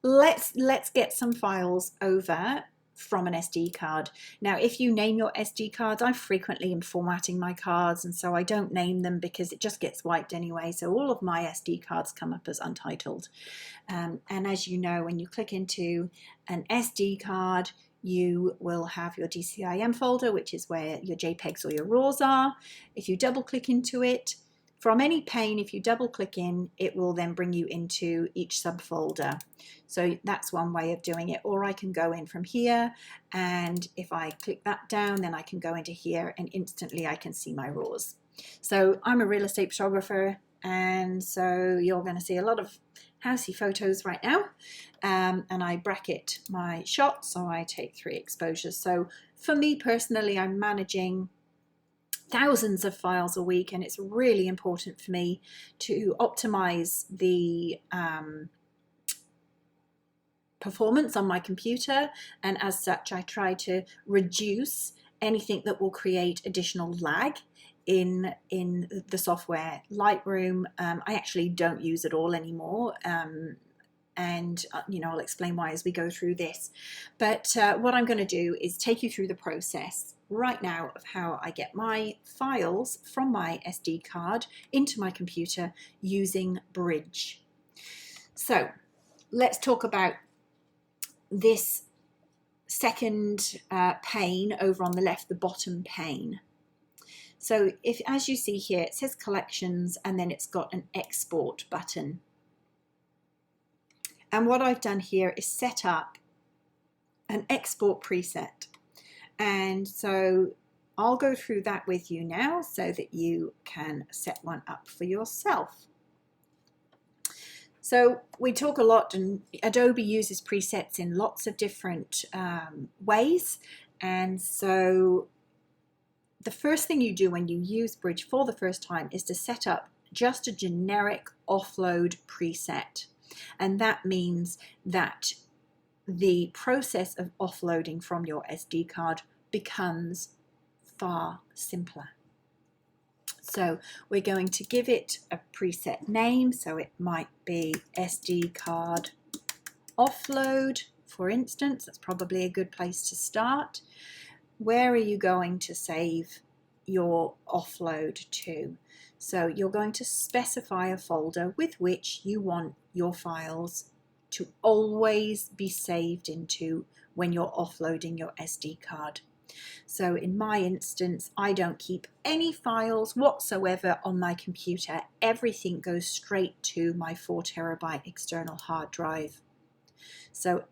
let's get some files over from an SD card. Now, if you name your SD cards, I frequently am formatting my cards, and so I don't name them because it just gets wiped anyway. So all of my SD cards come up as untitled. And as you know, when you click into an SD card, you will have your DCIM folder, which is where your JPEGs or your RAWs are. If you double click into it, from any pane, if you double click in, it will then bring you into each subfolder. So that's one way of doing it. Or I can go in from here, and if I click that down, then I can go into here and instantly I can see my RAWs. So I'm a real estate photographer, and so you're going to see a lot of housey photos right now, and I bracket my shots, so I take 3 exposures. So for me personally, I'm managing thousands of files a week, and it's really important for me to optimize the performance on my computer, and as such I try to reduce anything that will create additional lag in the software. Lightroom, I actually don't use at all anymore, and I'll explain why as we go through this. But what I'm going to do is take you through the process right now of how I get my files from my SD card into my computer using Bridge. So let's talk about this second pane over on the left, the bottom pane. So as you see here, it says collections, and then it's got an export button. And what I've done here is set up an export preset. And so I'll go through that with you now so that you can set one up for yourself. So we talk a lot, and Adobe uses presets in lots of different ways. And so the first thing you do when you use Bridge for the first time is to set up just a generic offload preset. And that means that the process of offloading from your SD card becomes far simpler. So we're going to give it a preset name. So it might be SD card offload, for instance. That's probably a good place to start. Where are you going to save your offload to? So you're going to specify a folder with which you want your files to always be saved into when you're offloading your SD card. So in my instance, I don't keep any files whatsoever on my computer. Everything goes straight to my 4 terabyte external hard drive, so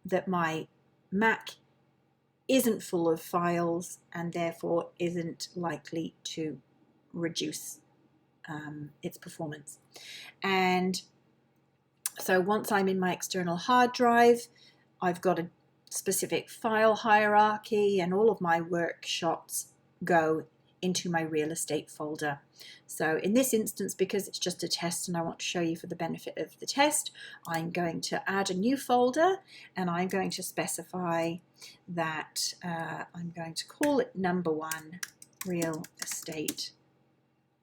that my Mac isn't full of files and therefore isn't likely to reduce its performance. And so once I'm in my external hard drive, I've got a specific file hierarchy, and all of my work shots go into my real estate folder. So in this instance, because it's just a test and I want to show you for the benefit of the test, I'm going to add a new folder, and I'm going to specify that I'm going to call it number 1 real estate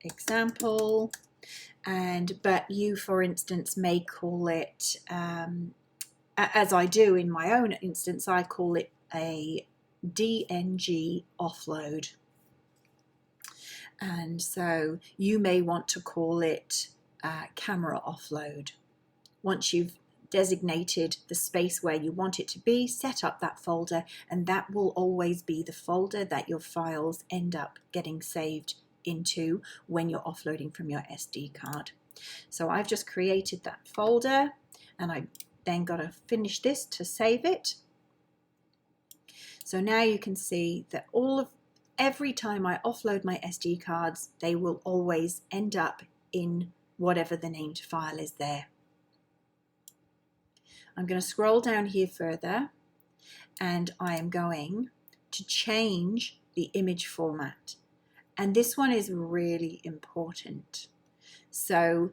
example. But you, for instance, may call it, as I do in my own instance, I call it a DNG offload. And so you may want to call it camera offload. Once you've designated the space where you want it to be, set up that folder, and that will always be the folder that your files end up getting saved into when you're offloading from your SD card. So I've just created that folder, and I then got to finish this to save it. So now you can see that every time I offload my SD cards, they will always end up in whatever the named file is there. I'm going to scroll down here further, and I am going to change the image format. And this one is really important. So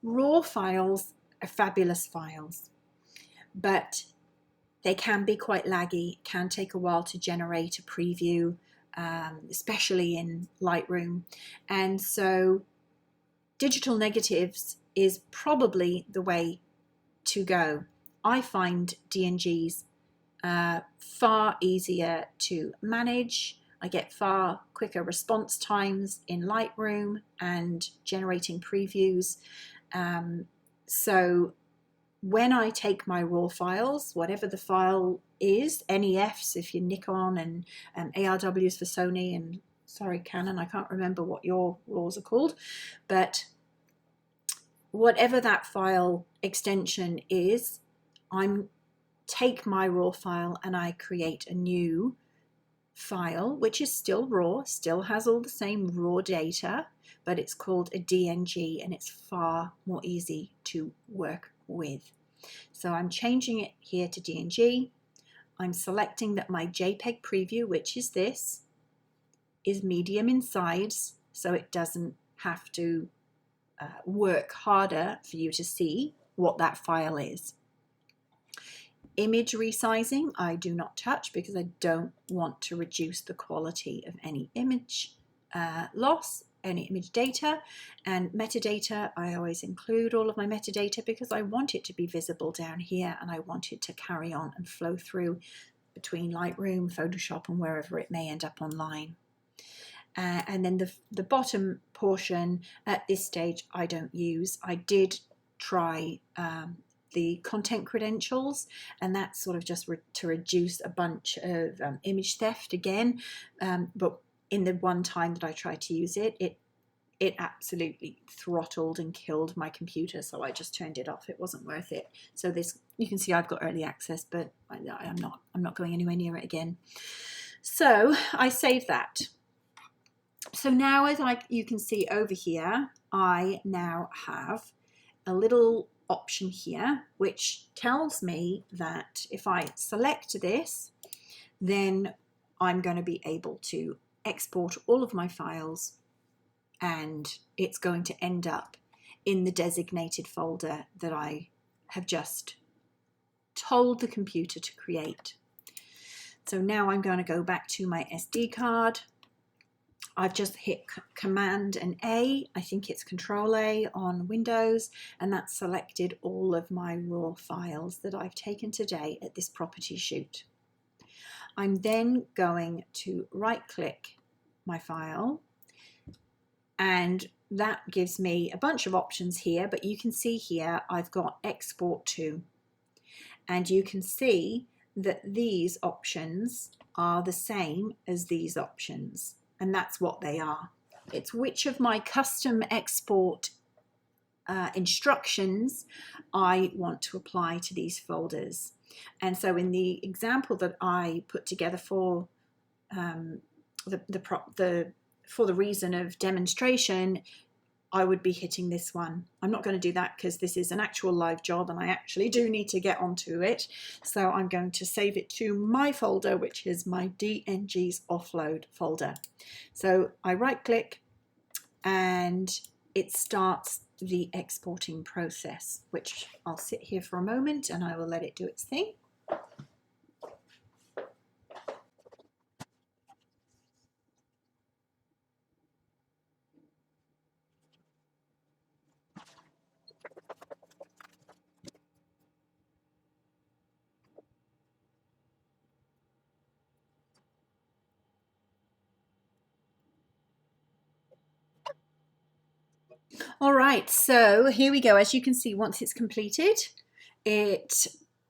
raw files are fabulous files, but they can be quite laggy. It can take a while to generate a preview, especially in Lightroom. And so digital negatives is probably the way to go. I find DNGs far easier to manage. I get far quicker response times in Lightroom and generating previews. So when I take my raw files, whatever the file is, NEFs if you're Nikon, and ARWs for Sony, and sorry, Canon, I can't remember what your RAWs are called, but whatever that file extension is, I'm take my raw file and I create a new file, which is still raw, still has all the same raw data, but it's called a DNG and it's far more easy to work with. So I'm changing it here to DNG. I'm selecting that my JPEG preview, which is this, is medium in size, so it doesn't have to work harder for you to see what that file is. Image resizing, I do not touch because I don't want to reduce the quality of any image loss, any image data. And metadata, I always include all of my metadata because I want it to be visible down here and I want it to carry on and flow through between Lightroom, Photoshop, and wherever it may end up online. And then the bottom portion at this stage I don't use. I did try the content credentials, and that's sort of just to reduce a bunch of image theft again, but in the one time that I tried to use it, it absolutely throttled and killed my computer, so I just turned it off. It wasn't worth it. So this, you can see I've got early access, but I'm not going anywhere near it again. So I save that. So now, as you can see over here, I now have a little option here which tells me that if I select this, then I'm going to be able to export all of my files and it's going to end up in the designated folder that I have just told the computer to create. So now I'm going to go back to my SD card. I've just hit Command and A, I think it's Control A on Windows, and that's selected all of my raw files that I've taken today at this property shoot. I'm then going to right click my file, and that gives me a bunch of options here, but you can see here I've got Export To, and you can see that these options are the same as these options. And that's what they are. It's which of my custom export instructions I want to apply to these folders. And so in the example that I put together for for the reason of demonstration, I would be hitting this one. I'm not going to do that because this is an actual live job and I actually do need to get onto it. So I'm going to save it to my folder, which is my DNG's offload folder. So I right click and it starts the exporting process, which I'll sit here for a moment and I will let it do its thing. All right, so here we go. As you can see, once it's completed, it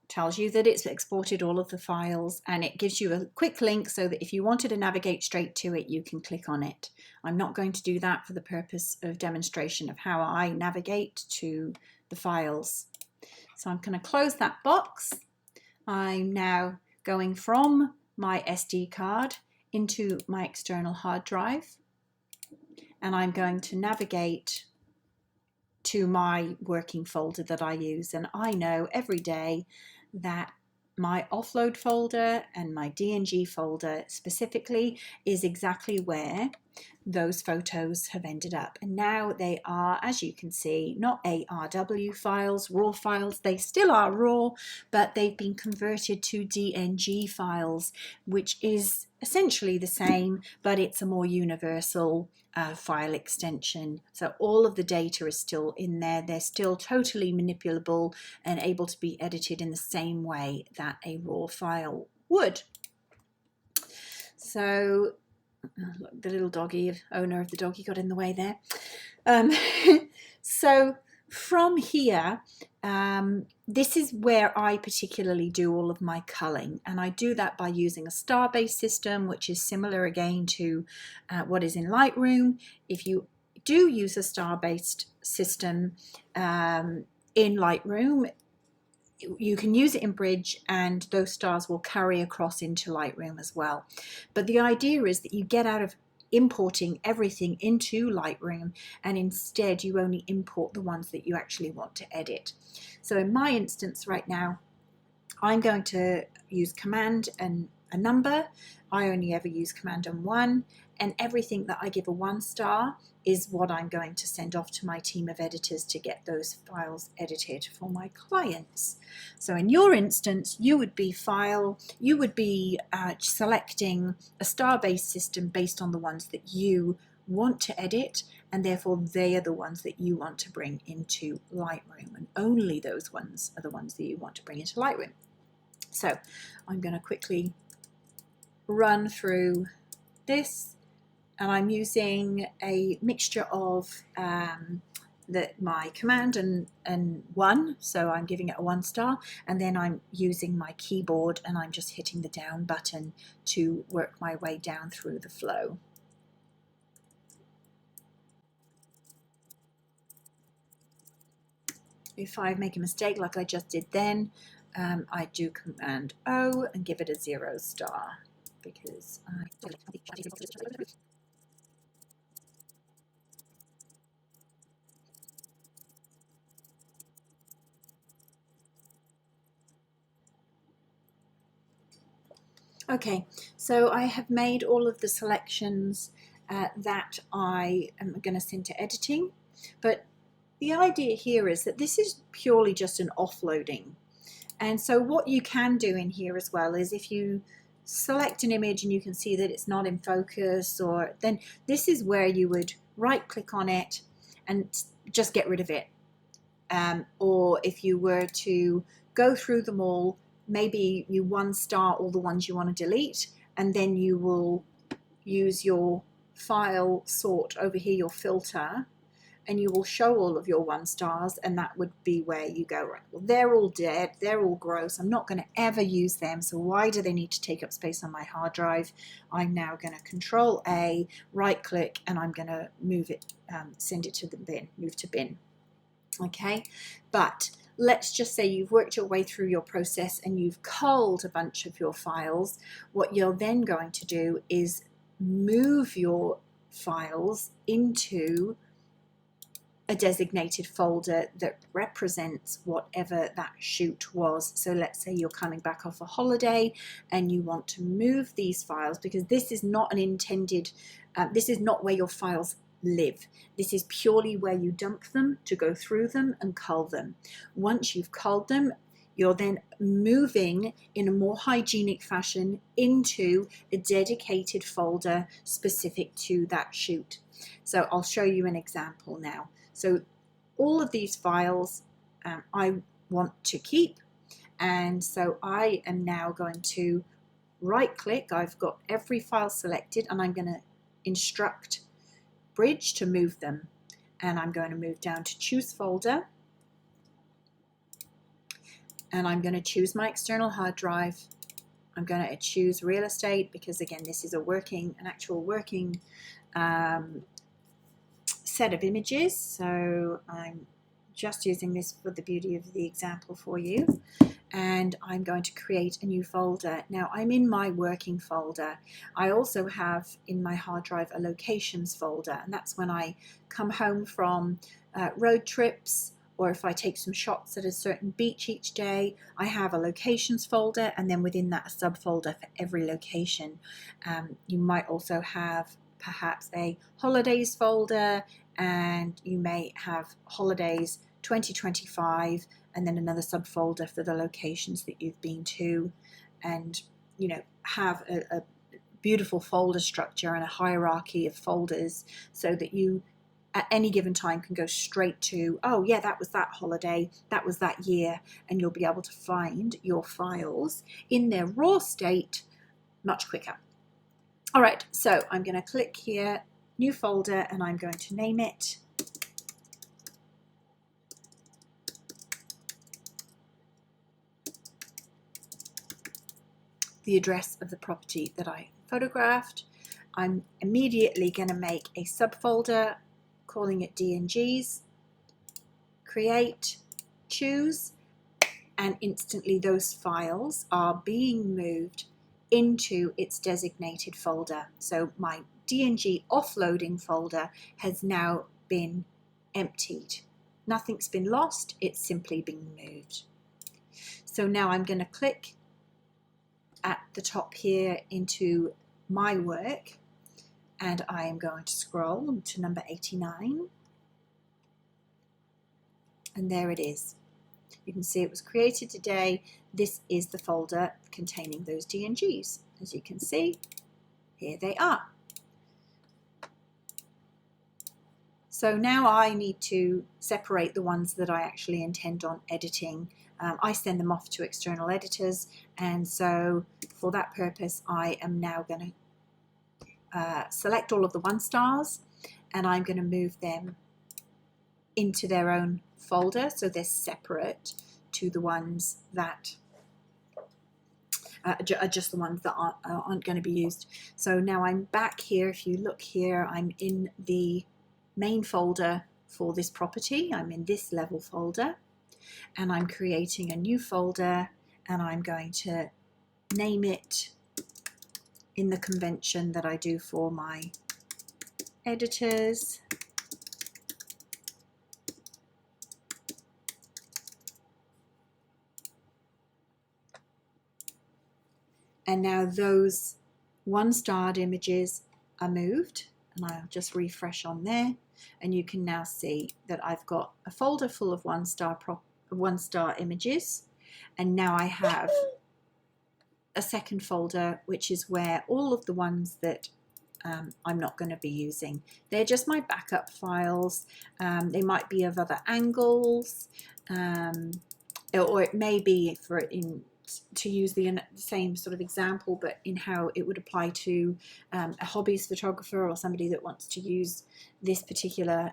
tells you that it's exported all of the files and it gives you a quick link so that if you wanted to navigate straight to it, you can click on it. I'm not going to do that for the purpose of demonstration of how I navigate to the files. So I'm going to close that box. I'm now going from my SD card into my external hard drive, and I'm going to navigate to my working folder that I use. And I know every day that my offload folder and my DNG folder specifically is exactly where those photos have ended up. And now they are, as you can see, not ARW files, raw files. They still are raw, but they've been converted to DNG files, which is essentially the same, but it's a more universal file extension. So all of the data is still in there. They're still totally manipulable and able to be edited in the same way that a raw file would. So look, the little doggy, owner of the doggy got in the way there. So from here, this is where I particularly do all of my culling, and I do that by using a star-based system, which is similar again to what is in Lightroom. If you do use a star-based system in Lightroom, you can use it in Bridge and those stars will carry across into Lightroom as well. But the idea is that you get out of importing everything into Lightroom and instead you only import the ones that you actually want to edit. So in my instance right now, I'm going to use Command and a number. I only ever use Command and 1, and everything that I give a 1 star is what I'm going to send off to my team of editors to get those files edited for my clients. So in your instance, you would be selecting a star-based system based on the ones that you want to edit, and therefore they are the ones that you want to bring into Lightroom, and only those ones are the ones that you want to bring into Lightroom. So I'm going to quickly run through this, and I'm using a mixture of my Command and 1, so I'm giving it a 1 star, and then I'm using my keyboard and I'm just hitting the down button to work my way down through the flow. If I make a mistake like I just did then, I do Command O and give it a 0 star because okay, so I have made all of the selections that I am going to send to editing, but the idea here is that this is purely just an offloading. And so what you can do in here as well is if you select an image and you can see that it's not in focus, or then this is where you would right click on it and just get rid of it. Or if you were to go through them all, maybe you 1 star all the ones you want to delete, and then you will use your file sort over here, your filter, and you will show all of your 1 stars, and that would be where you go, right, well, they're all dead, they're all gross, I'm not going to ever use them, so why do they need to take up space on my hard drive? I'm now going to Control A, right click, and I'm going to move it, send it to the bin, move to bin. Okay, but let's just say you've worked your way through your process and you've culled a bunch of your files. What you're then going to do is move your files into a designated folder that represents whatever that shoot was. So let's say you're coming back off a holiday and you want to move these files, because this is not an intended, this is not where your files live. This is purely where you dump them to go through them and cull them. Once you've culled them, you're then moving in a more hygienic fashion into a dedicated folder specific to that shoot. So I'll show you an example now. So all of these files I want to keep, and so I am now going to right click, I've got every file selected, and I'm going to instruct Bridge to move them, and I'm going to move down to choose folder, and I'm going to choose my external hard drive. I'm going to choose real estate because again this is an actual working set of images, so I'm just using this for the beauty of the example for you, and I'm going to create a new folder. Now I'm in my working folder. I also have in my hard drive a locations folder, and that's when I come home from road trips, or if I take some shots at a certain beach each day, I have a locations folder, and then within that a subfolder for every location. You might also have perhaps a holidays folder, and you may have holidays 2025 and then another subfolder for the locations that you've been to, and have a beautiful folder structure and a hierarchy of folders so that you at any given time can go straight to, oh yeah, that was that holiday, that was that year, and you'll be able to find your files in their raw state much quicker. All right, so I'm going to click here, new folder, and I'm going to name it the address of the property that I photographed. I'm immediately going to make a subfolder, calling it D&Gs, create, choose, and instantly those files are being moved into its designated folder. So my D&G offloading folder has now been emptied. Nothing's been lost, it's simply been moved. So now I'm going to click at the top here into my work, and I am going to scroll to number 89, and there it is. You can see it was created today. This is the folder containing those D&Gs. As you can see, here they are. So now I need to separate the ones that I actually intend on editing. I send them off to external editors, and so for that purpose I am now going to select all of the 1 stars, and I'm going to move them into their own folder so they're separate to the ones that are just the ones that aren't going to be used. So now I'm back here. If you look here, I'm in the main folder for this property. I'm in this level folder, and I'm creating a new folder, and I'm going to name it in the convention that I do for my editors. And now those 1-starred images are moved, and I'll just refresh on there, and you can now see that I've got a folder full of 1-star images, and now I have a second folder which is where all of the ones that I'm not going to be using. They're just my backup files. They might be of other angles, or it may be to use the same sort of example, but in how it would apply to a hobbyist photographer or somebody that wants to use this particular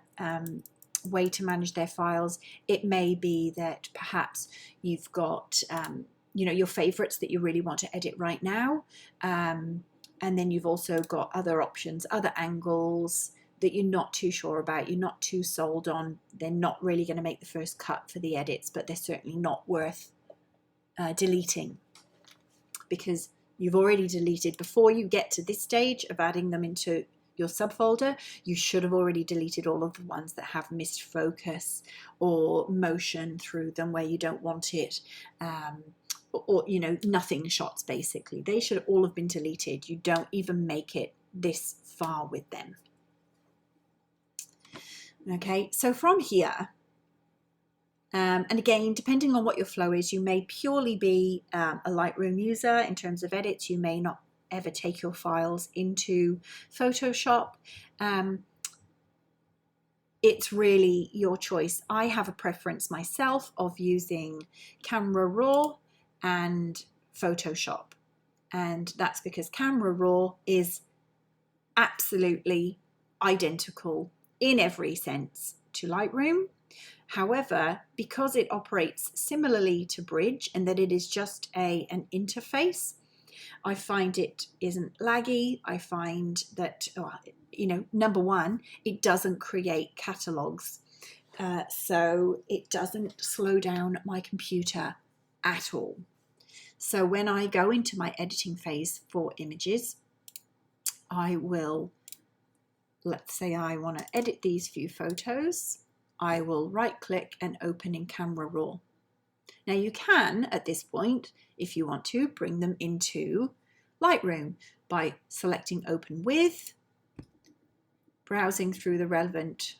way to manage their files. It may be that perhaps you've got your favorites that you really want to edit right now, and then you've also got other options, other angles that you're not too sure about, you're not too sold on. They're not really going to make the first cut for the edits, but they're certainly not worth deleting, because you've already deleted. Before you get to this stage of adding them into your subfolder, you should have already deleted all of the ones that have missed focus or motion through them where you don't want it, or nothing shots. Basically, they should all have been deleted. You don't even make it this far with them. Okay, so from here, and again, depending on what your flow is, you may purely be a Lightroom user in terms of edits. You may not ever take your files into Photoshop. It's really your choice. I have a preference myself of using Camera Raw and Photoshop, and that's because Camera Raw is absolutely identical in every sense to Lightroom. However, because it operates similarly to Bridge and that it is just an interface, I find it isn't laggy. I find that, number one, it doesn't create catalogs. So it doesn't slow down my computer at all. So when I go into my editing phase for images, I will, let's say I want to edit these few photos. I will right click and open in Camera Raw. Now you can, at this point, if you want to, bring them into Lightroom by selecting Open With, browsing through the relevant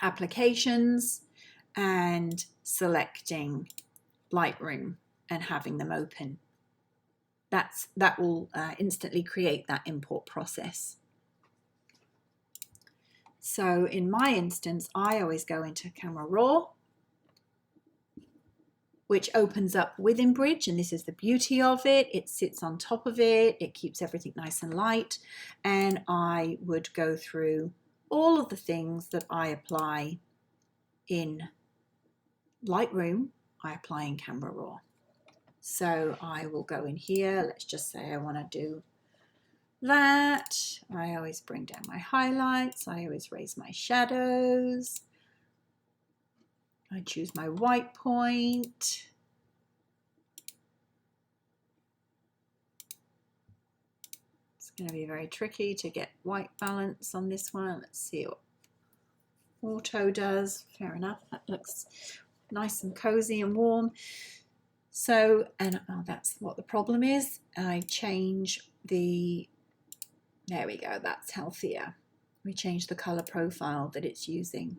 applications and selecting Lightroom and having them open. That will instantly create that import process. So in my instance, I always go into Camera Raw, which opens up within Bridge, and this is the beauty of it. It sits on top of it, it keeps everything nice and light, and I would go through all of the things that I apply in Lightroom, I apply in Camera Raw. So I will go in here, let's just say I want to do that. I always bring down my highlights, I always raise my shadows, I choose my white point. It's going to be very tricky to get white balance on this one. Let's see what auto does. Fair enough, that looks nice and cozy and warm. So, and that's what the problem is. I change the, there we go, that's healthier. We change the color profile that it's using.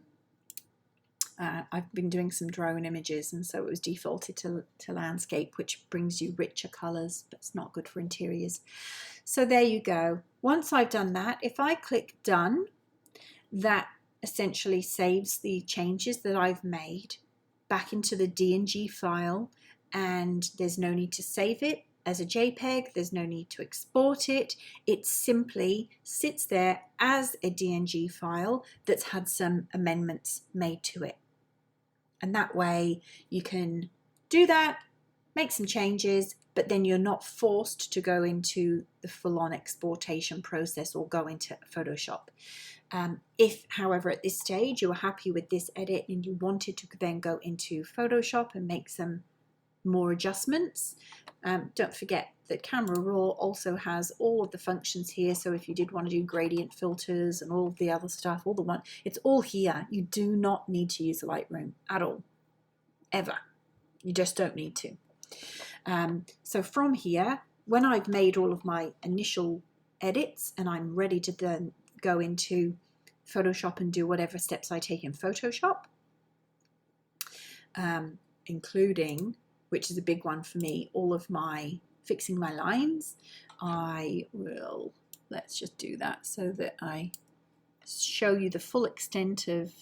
I've been doing some drone images, and so it was defaulted to landscape, which brings you richer colors, but it's not good for interiors. So there you go. Once I've done that, if I click done, that essentially saves the changes that I've made back into the DNG file, and there's no need to save it as a JPEG, there's no need to export it. It simply sits there as a DNG file that's had some amendments made to it. And that way you can do that, make some changes, but then you're not forced to go into the full-on exportation process or go into Photoshop. If, however, at this stage you were happy with this edit and you wanted to then go into Photoshop and make some more adjustments, don't forget that Camera Raw also has all of the functions here. So if you did want to do gradient filters and all of the other stuff, it's all here. You do not need to use Lightroom at all, ever. You just don't need to. So from here, when I've made all of my initial edits and I'm ready to then go into Photoshop and do whatever steps I take in Photoshop, including, which is a big one for me, all of my fixing my lines, I will, let's just do that so that I show you the full extent of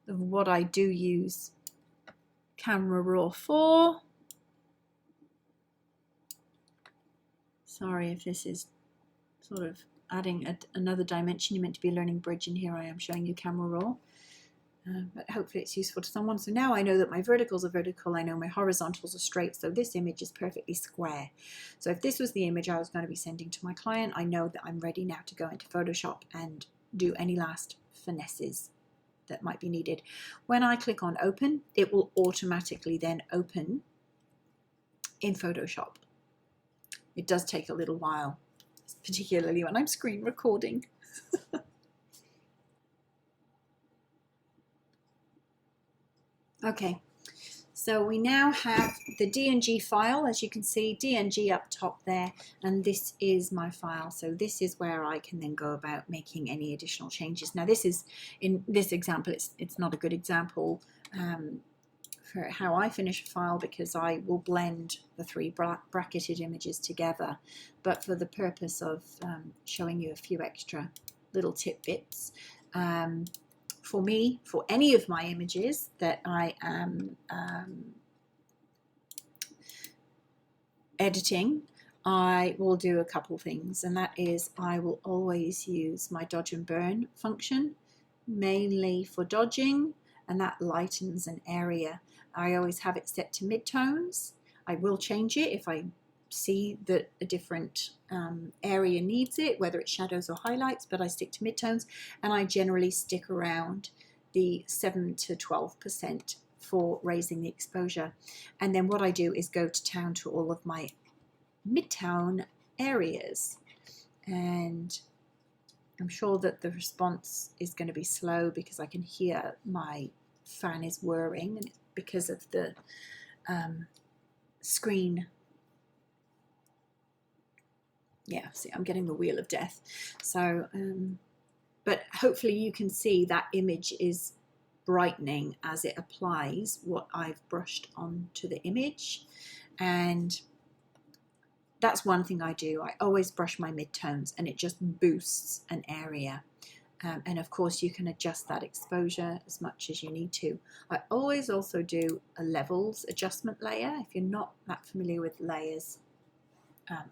what I do use Camera Raw for. Sorry if this is sort of adding another dimension. You're meant to be learning Bridge, and here I am showing you Camera Raw. But hopefully it's useful to someone. So now I know that my verticals are vertical, I know my horizontals are straight, so this image is perfectly square. So if this was the image I was going to be sending to my client, I know that I'm ready now to go into Photoshop and do any last finesses that might be needed. When I click on open, it will automatically then open in Photoshop. It does take a little while, particularly when I'm screen recording. Okay, so we now have the DNG file, as you can see, DNG up top there, and this is my file. So this is where I can then go about making any additional changes. Now this is, in this example, it's not a good example for how I finish a file, because I will blend the three bracketed images together. But for the purpose of showing you a few extra little tidbits, for me, for any of my images that I am editing, I will do a couple things, and that is I will always use my dodge and burn function, mainly for dodging, and that lightens an area. I always have it set to midtones. I will change it if I see that a different area needs it, whether it's shadows or highlights, but I stick to midtones, and I generally stick around the 7 to 12% for raising the exposure. And then what I do is go to town to all of my midtone areas, and I'm sure that the response is going to be slow because I can hear my fan is whirring, and it's because of the screen. Yeah, see, I'm getting the wheel of death. So but hopefully you can see that image is brightening as it applies what I've brushed onto the image. And that's one thing I do. I always brush my midtones and it just boosts an area. And of course you can adjust that exposure as much as you need to. I always also do a levels adjustment layer. If you're not that familiar with layers,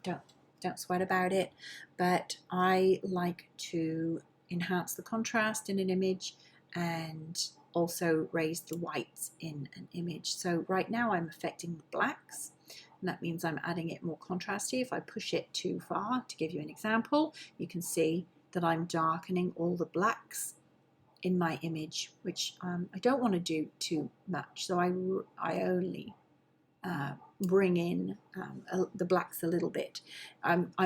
don't sweat about it, but I like to enhance the contrast in an image and also raise the whites in an image. So right now I'm affecting the blacks, and that means I'm adding it more contrasty. If I push it too far, to give you an example, you can see that I'm darkening all the blacks in my image, which I don't want to do too much. So I only bring in the blacks a little bit.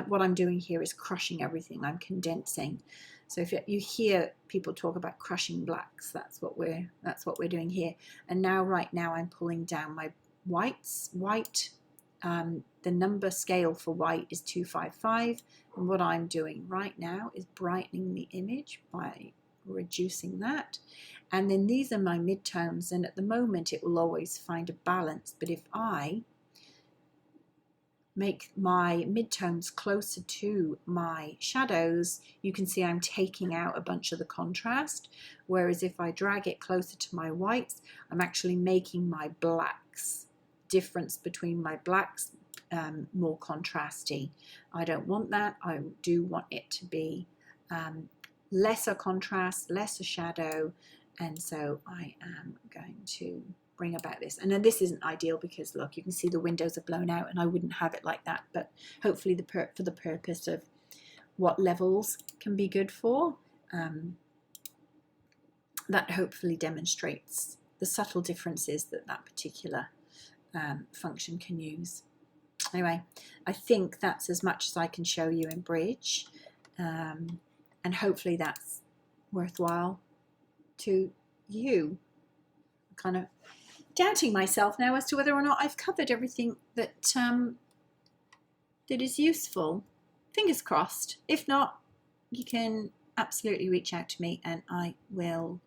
What I'm doing here is crushing everything. I'm condensing. So if you hear people talk about crushing blacks, that's what we're doing here. And now, right now, I'm pulling down my whites. The number scale for white is 255, and what I'm doing right now is brightening the image by reducing that. And then these are my midtones, and at the moment it will always find a balance, but if I make my midtones closer to my shadows, you can see I'm taking out a bunch of the contrast, whereas if I drag it closer to my whites, I'm actually making my blacks, difference between my blacks, more contrasty. I don't want that. I do want it to be lesser contrast, lesser shadow, and so I am going to bring about this. And then this isn't ideal because look, you can see the windows are blown out, and I wouldn't have it like that, but hopefully for the purpose of what levels can be good for, that hopefully demonstrates the subtle differences that particular function can use. Anyway, I think that's as much as I can show you in Bridge, and hopefully that's worthwhile to you. I'm kind of doubting myself now as to whether or not I've covered everything that that is useful. Fingers crossed. If not, you can absolutely reach out to me and I will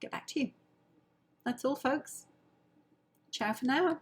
get back to you. That's all, folks. Ciao for now.